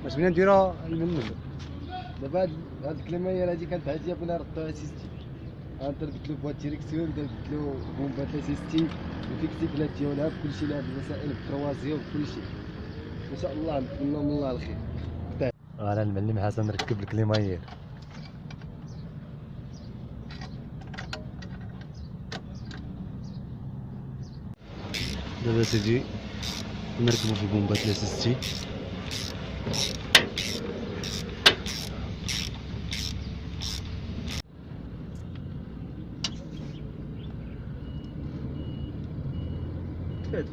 باش بغينا نديروها المنمل. دابا هاد الكليمايير هادي كانت عاديه بغينا نردوها سيستي. انت درت له بواط ديريكسيون، درت له بومبات سيستي، الفيكسيكلات ديالها بكلشي، لها بالوسائل بالكروازيو بكلشي. ان شاء الله نتمنوا من الله الخير. انا المعلم حسن ركب الكليمايير. دابا سيدي نركبو في البومبات لاسيستي. تفات